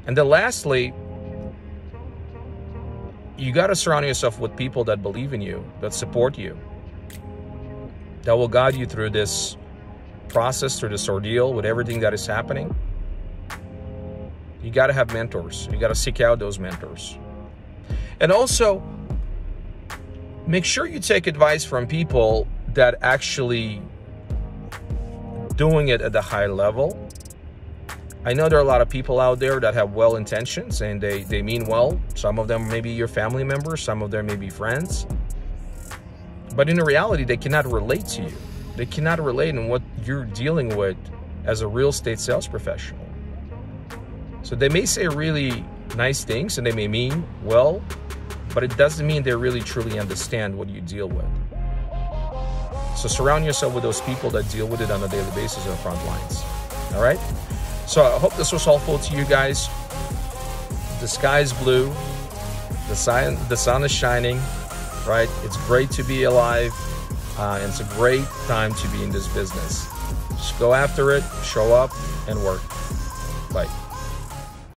And then lastly, you got to surround yourself with people that believe in you, that support you, that will guide you through this process, through this ordeal, with everything that is happening. You got to have mentors. You got to seek out those mentors. And also, make sure you take advice from people that actually doing it at the high level. I know there are a lot of people out there that have well intentions and they mean well. Some of them may be your family members, some of them may be friends. But in reality, they cannot relate to you. They cannot relate in what you're dealing with as a real estate sales professional. So they may say really nice things and they may mean well, but it doesn't mean they really truly understand what you deal with. So surround yourself with those people that deal with it on a daily basis on the front lines. All right? So I hope this was helpful to you guys. The sky is blue. The sun is shining, right? It's great to be alive. And it's a great time to be in this business. Just go after it, show up, and work. Bye.